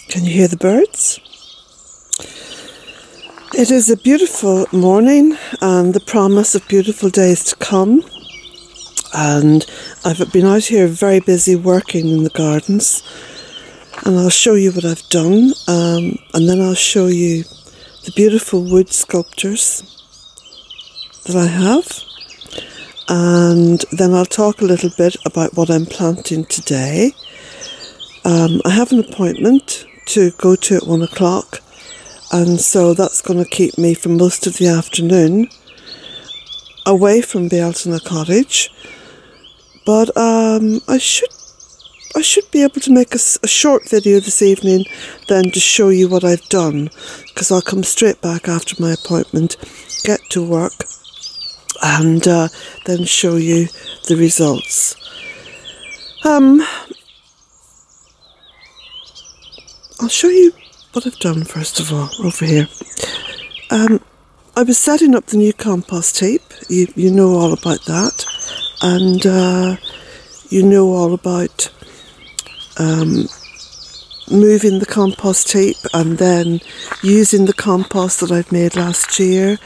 Can you hear the birds? It is a beautiful morning and the promise of beautiful days to come. And I've been out here very busy working in the gardens, and I'll show you what I've done, and then I'll show you the beautiful wood sculptures that I have, and then I'll talk a little bit about what I'm planting today. I have an appointment to go to at 1 o'clock, and so that's going to keep me for most of the afternoon away from Bealtaine Cottage. But I should be able to make a short video this evening then to show you what I've done, because I'll come straight back after my appointment, get to work, and then show you the results. I'll show you what I've done first of all over here. I was setting up the new compost heap. You know all about that, and you know all about moving the compost heap and then using the compost that I've made last year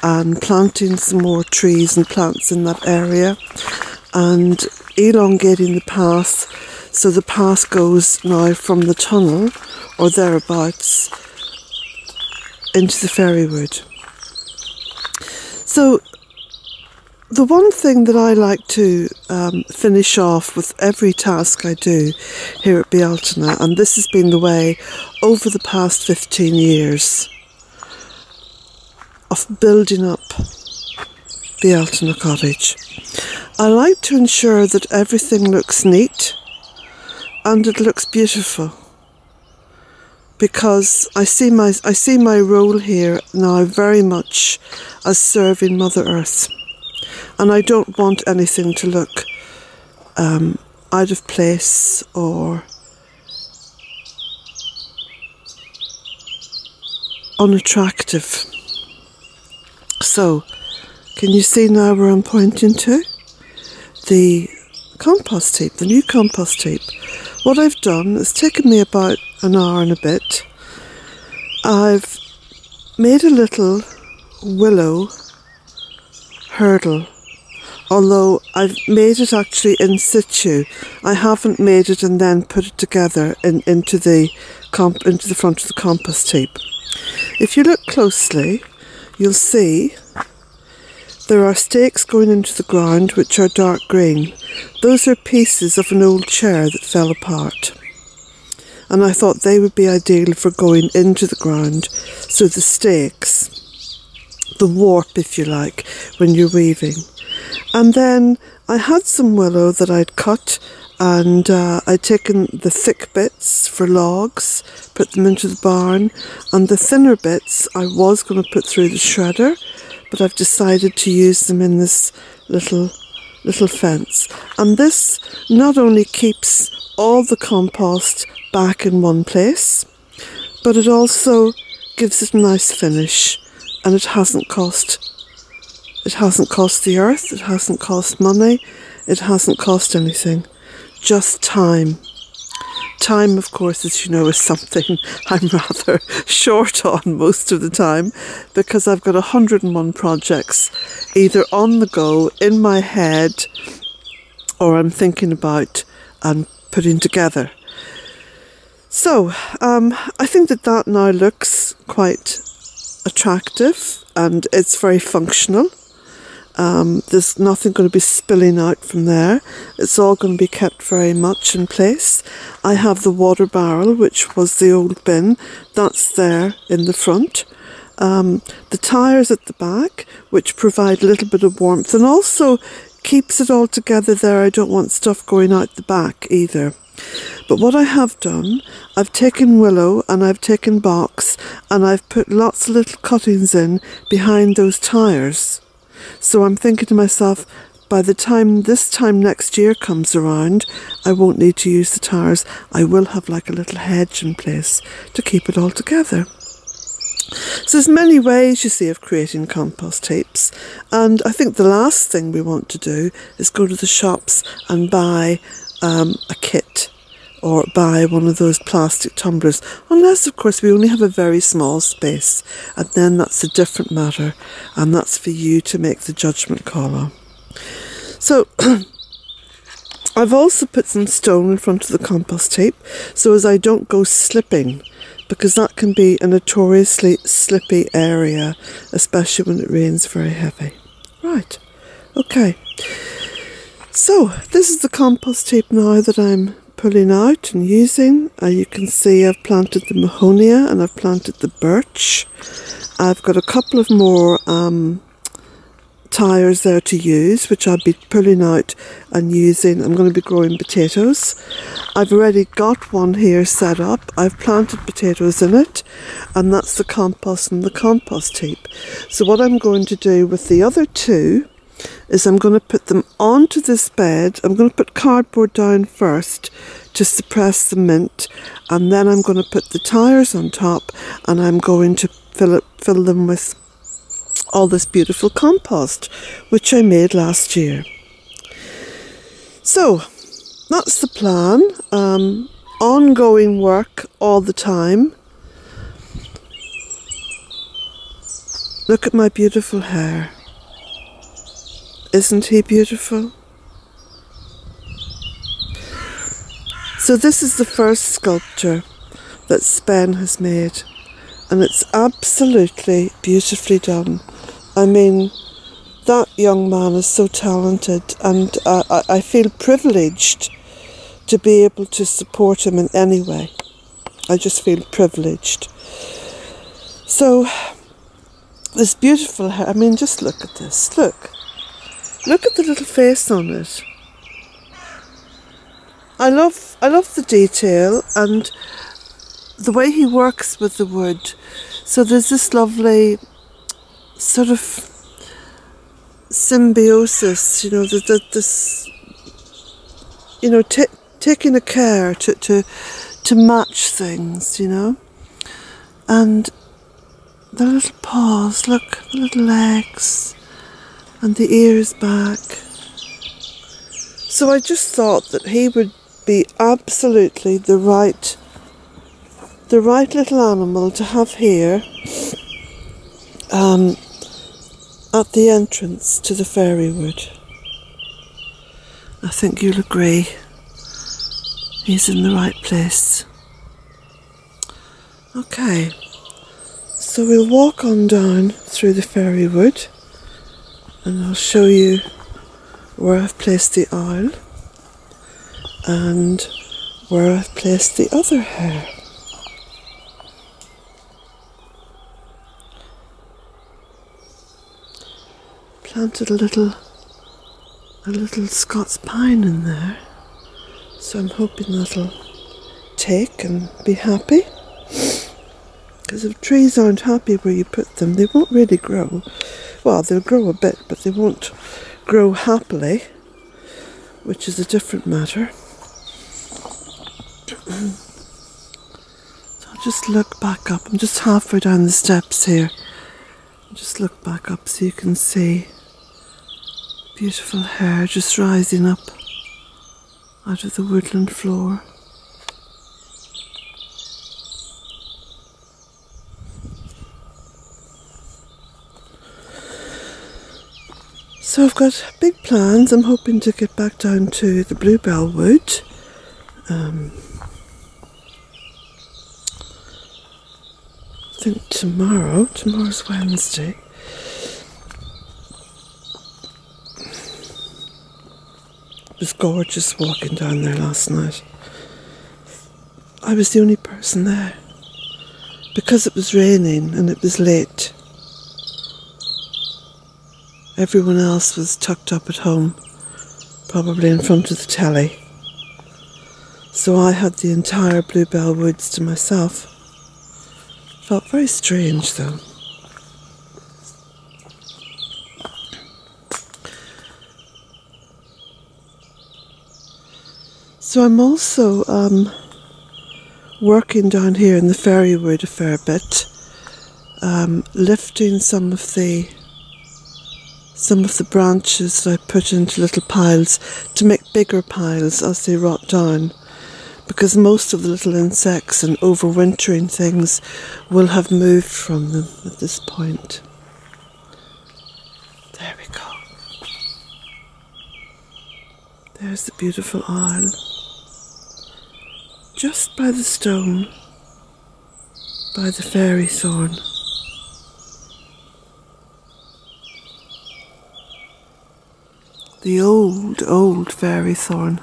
and planting some more trees and plants in that area and elongating the path, so the path goes now from the tunnel or thereabouts into the fairy wood. So the one thing that I like to finish off with every task I do here at Bealtaine, and this has been the way over the past 15 years of building up Bealtaine Cottage, I like to ensure that everything looks neat and it looks beautiful, because I see my role here now very much as serving Mother Earth. And I don't want anything to look out of place or unattractive. So, can you see now where I'm pointing to? The compost heap, the new compost heap. What I've done is taken me about an hour and a bit. I've made a little willow hurdle, although I've made it actually in situ. I haven't made it and then put it together into the front of the compost heap. If you look closely, you'll see there are stakes going into the ground which are dark green. Those are pieces of an old chair that fell apart, and I thought they would be ideal for going into the ground, so the stakes, the warp if you like, when you're weaving. And then I had some willow that I'd cut, and I'd taken the thick bits for logs, put them into the barn, and the thinner bits I was going to put through the shredder, but I've decided to use them in this little fence. And this not only keeps all the compost back in one place, but it also gives it a nice finish, and it hasn't cost the earth, it hasn't cost money, it hasn't cost anything, just time. Time, of course, as you know, is something I'm rather short on most of the time, because I've got 101 projects either on the go, in my head, or I'm thinking about and putting together. So, I think that now looks quite attractive and it's very functional. There's nothing going to be spilling out from there. It's all going to be kept very much in place. I have the water barrel, which was the old bin, that's there in the front. The tyres at the back, which provide a little bit of warmth and also keeps it all together there. I don't want stuff going out the back either. But what I have done, I've taken willow and I've taken box and I've put lots of little cuttings in behind those tyres. So I'm thinking to myself, by the time this time next year comes around, I won't need to use the tyres. I will have like a little hedge in place to keep it all together. So there's many ways, you see, of creating compost heaps, and I think the last thing we want to do is go to the shops and buy a kit or buy one of those plastic tumblers, unless of course we only have a very small space, and then that's a different matter, and that's for you to make the judgment call on. So I've also put some stone in front of the compost heap so as I don't go slipping, because that can be a notoriously slippy area, especially when it rains very heavy. Right, okay. So this is the compost heap now that I'm pulling out and using. You can see I've planted the mahonia and I've planted the birch. I've got a couple of more tyres there to use, which I'll be pulling out and using. I'm going to be growing potatoes. I've already got one here set up. I've planted potatoes in it, and that's the compost and the compost heap. So what I'm going to do with the other two is I'm going to put them onto this bed. I'm going to put cardboard down first to suppress the mint, and then I'm going to put the tyres on top, and I'm going to fill them with all this beautiful compost which I made last year. So that's the plan. Ongoing work all the time. Look at my beautiful Hare. Isn't he beautiful? So this is the first sculpture that Sven has made, and it's absolutely beautifully done. I mean, that young man is so talented, and I feel privileged to be able to support him in any way. I just feel privileged. So this beautiful Hare, I mean, just look at this. Look at the little face on it. I love the detail and the way he works with the wood. So there's this lovely sort of symbiosis, you know, this, you know, taking a care to match things, you know. And the little paws, look, the little legs, and the ears back. So I just thought that he would be absolutely the right little animal to have here at the entrance to the fairy wood. I think you'll agree he's in the right place. Okay, so we'll walk on down through the fairy wood, and I'll show you where I've placed the owl and where I've placed the other Hare. Planted a little Scots pine in there, so I'm hoping that'll take and be happy. Because if trees aren't happy where you put them, they won't really grow. Well, they'll grow a bit, but they won't grow happily, which is a different matter. So I'll just look back up. I'm just halfway down the steps here. Just look back up so you can see beautiful Hare just rising up out of the woodland floor. So I've got big plans. I'm hoping to get back down to the Bluebell Wood. I think tomorrow's Wednesday. It was gorgeous walking down there last night. I was the only person there because it was raining and it was late. Everyone else was tucked up at home, probably in front of the telly. So I had the entire Bluebell Woods to myself. Felt very strange though. So I'm also working down here in the fairy wood a fair bit, lifting some of the branches that I put into little piles to make bigger piles as they rot down, because most of the little insects and overwintering things will have moved from them at this point. There we go. There's the beautiful isle, just by the stone, by the fairy thorn. The old, old fairy thorn.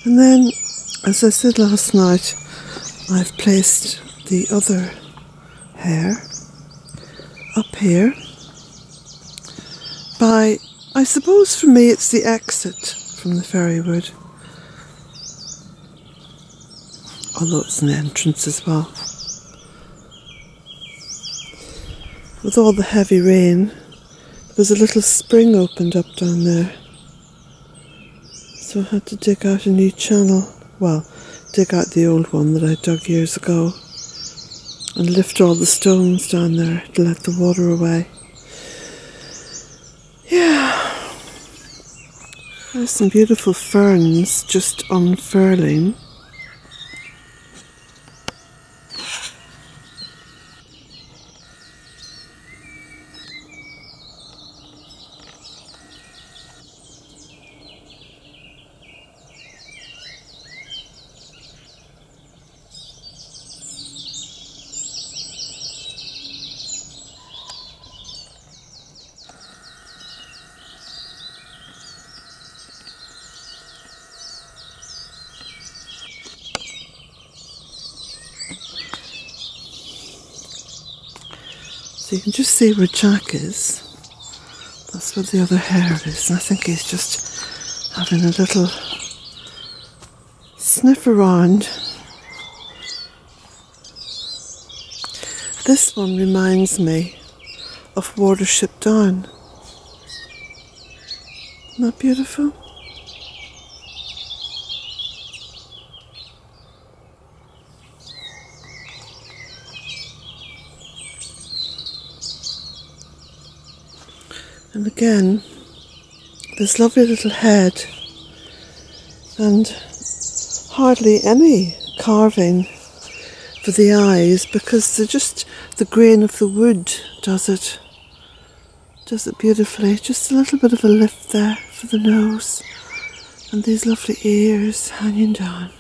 And then, as I said last night, I've placed the other hare up here by, I suppose for me it's the exit from the fairy wood, although it's an entrance as well. With all the heavy rain, there was a little spring opened up down there. So I had to dig out a new channel, well, dig out the old one that I dug years ago and lift all the stones down there to let the water away. Yeah, there's some beautiful ferns just unfurling. So you can just see where Jack is. That's where the other hare is, and I think he's just having a little sniff around. This one reminds me of Watership Down. Isn't that beautiful? And again, this lovely little head and hardly any carving for the eyes, because they're just the grain of the wood does it beautifully. Just a little bit of a lift there for the nose and these lovely ears hanging down.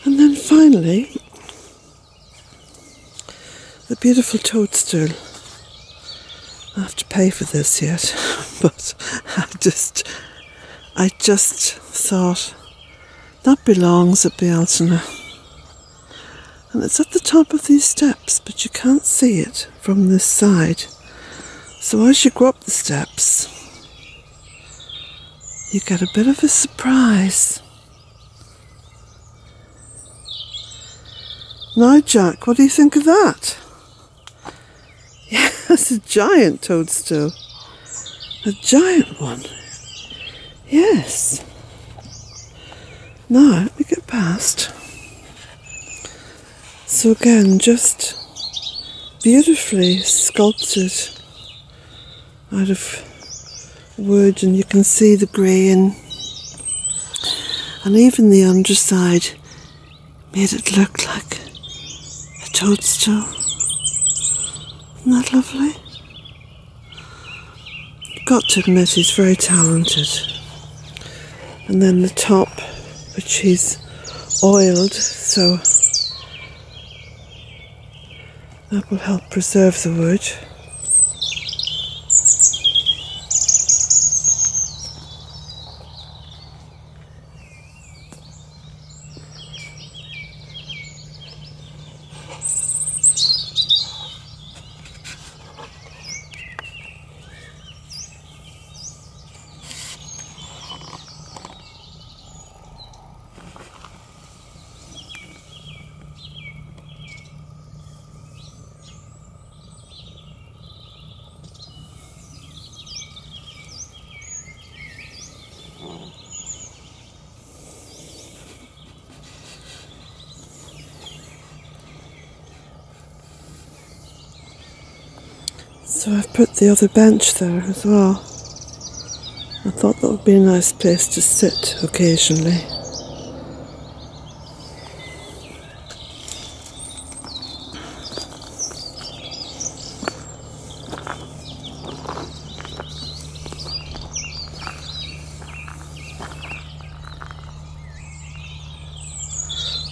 And then finally, the beautiful toadstool. I have to pay for this yet, but I just thought that belongs at Bealtaine. And it's at the top of these steps, but you can't see it from this side. So as you go up the steps, you get a bit of a surprise. Now, Jack, what do you think of that? Yeah, that's a giant toadstool. A giant one. Yes. Now, let me get past. So again, just beautifully sculpted out of wood, and you can see the grain, and even the underside made it look like a toadstool. Isn't that lovely? Got to admit, he's very talented. And then the top, which he's oiled, so that will help preserve the wood. So I've put the other bench there as well. I thought that would be a nice place to sit occasionally.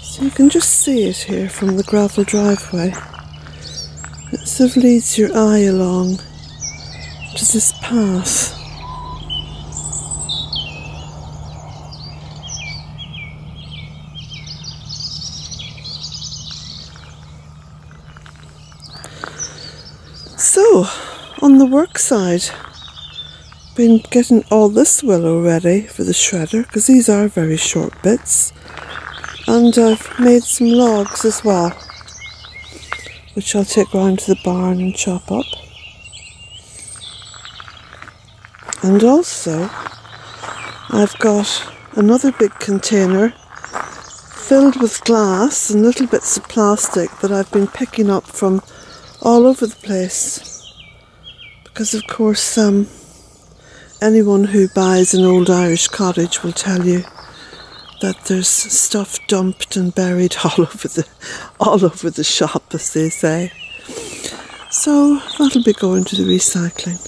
So you can just see it here from the gravel driveway. It sort of leads your eye along to this path. So, on the work side, been getting all this willow ready for the shredder, because these are very short bits, and I've made some logs as well, which I'll take round to the barn and chop up. And also, I've got another big container filled with glass and little bits of plastic that I've been picking up from all over the place. Because of course, anyone who buys an old Irish cottage will tell you that there's stuff dumped and buried all over the shop, as they say. So that'll be going to the recycling.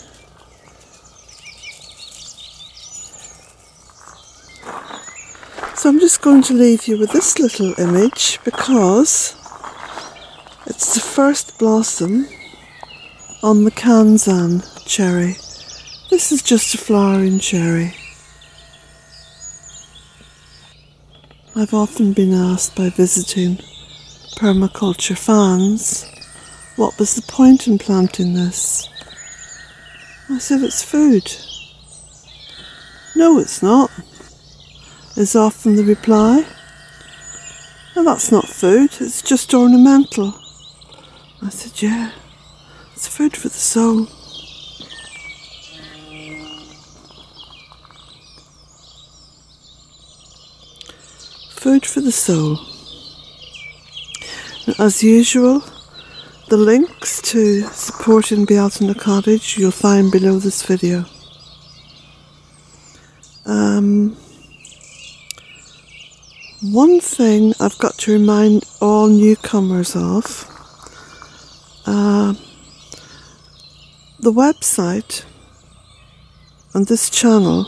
So I'm just going to leave you with this little image because it's the first blossom on the Kansan cherry. This is just a flowering cherry. I've often been asked by visiting permaculture fans, what was the point in planting this? I said, it's food. No, it's not, is often the reply. No, that's not food, it's just ornamental. I said, yeah, it's food for the soul. Food for the soul. As usual, the links to supporting Bealtaine Cottage you'll find below this video. One thing I've got to remind all newcomers of, the website and this channel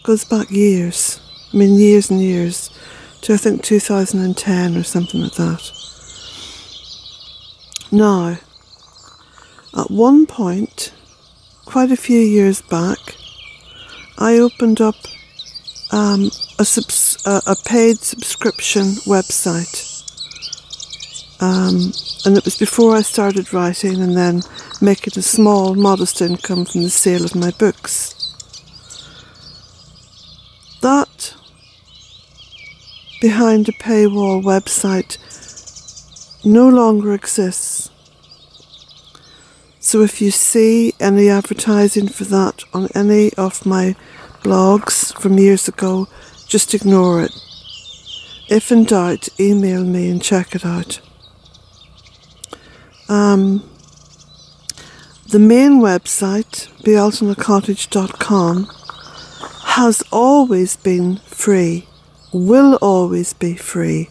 goes back years. I mean years and years, to I think 2010 or something like that. Now, at one point, quite a few years back, I opened up a paid subscription website and it was before I started writing and then making a small, modest income from the sale of my books. That behind a paywall website no longer exists. So if you see any advertising for that on any of my blogs from years ago, just ignore it. If in doubt, email me and check it out. The main website, bealtainecottage.com, has always been free, will always be free,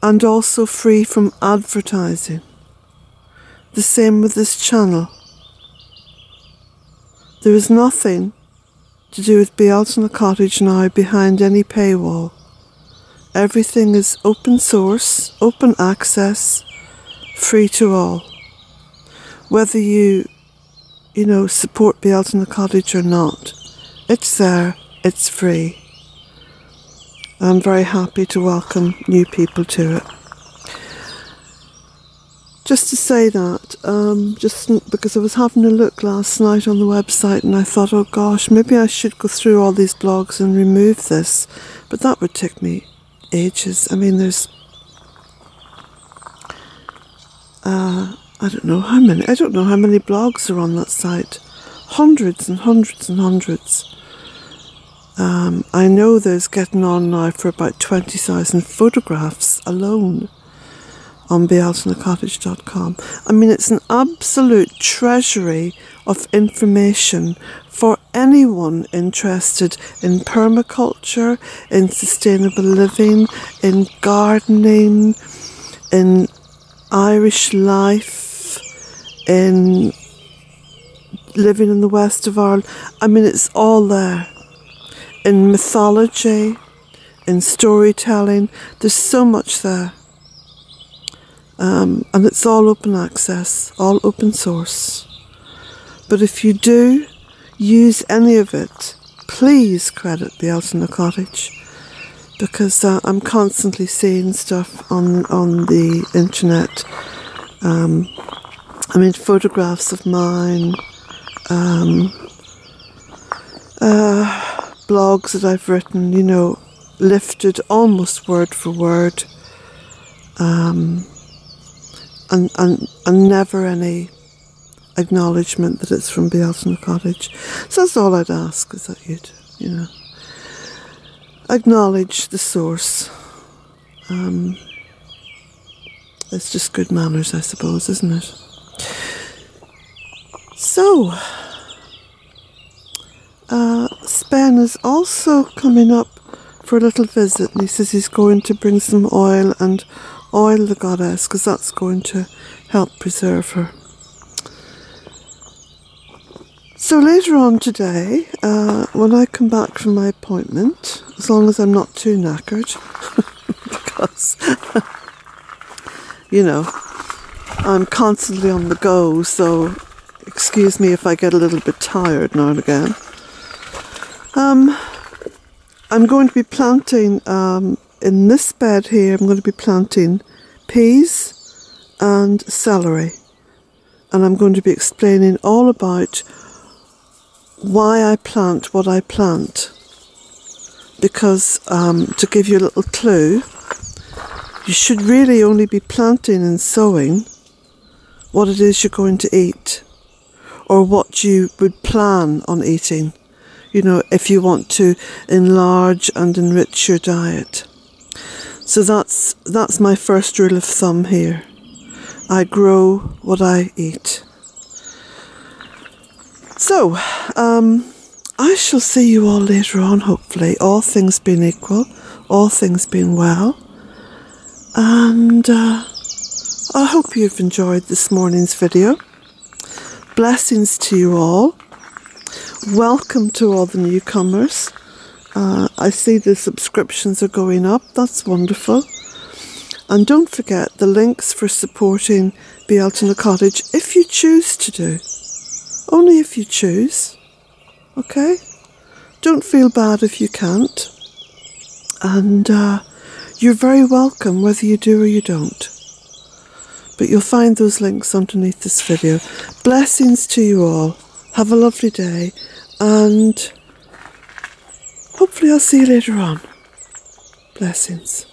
and also free from advertising. The same with this channel. There is nothing to do with Bealtaine Cottage now behind any paywall. Everything is open source, open access, free to all. Whether you support Bealtaine Cottage or not, it's there, it's free. I'm very happy to welcome new people to it. Just to say that, just because I was having a look last night on the website and I thought, oh gosh, maybe I should go through all these blogs and remove this, but that would take me ages. I mean, there's I don't know how many blogs are on that site. Hundreds and hundreds and hundreds. I know there's getting on now for about 20,000 photographs alone on bealtainecottage.com. I mean, it's an absolute treasury of information for anyone interested in permaculture, in sustainable living, in gardening, in Irish life, in living in the west of Ireland. I mean, it's all there. In mythology, in storytelling, there's so much there. And it's all open access, all open source. But if you do use any of it, please credit Bealtaine Cottage, because I'm constantly seeing stuff on the internet. I mean, photographs of mine, blogs that I've written, lifted almost word for word, and never any acknowledgement that it's from Bealtaine Cottage. So that's all I'd ask, is that you'd, acknowledge the source. It's just good manners, I suppose, isn't it? So, Spen is also coming up for a little visit, and he says he's going to bring some oil and oil the goddess, because that's going to help preserve her. So later on today, when I come back from my appointment, as long as I'm not too knackered, because, I'm constantly on the go, so excuse me if I get a little bit tired now and again. I'm going to be planting, in this bed here, I'm going to be planting peas and celery. And I'm going to be explaining all about why I plant what I plant. Because, to give you a little clue, you should really only be planting and sowing what it is you're going to eat, or what you would plan on eating, if you want to enlarge and enrich your diet. So that's my first rule of thumb here. I grow what I eat. So, I shall see you all later on, hopefully, all things being equal, all things being well. And I hope you've enjoyed this morning's video. Blessings to you all. Welcome to all the newcomers. I see the subscriptions are going up. That's wonderful. And don't forget the links for supporting Bealtaine Cottage, if you choose to do. Only if you choose. Okay? Don't feel bad if you can't. And You're very welcome whether you do or you don't. But you'll find those links underneath this video. Blessings to you all. Have a lovely day, and hopefully I'll see you later on. Blessings.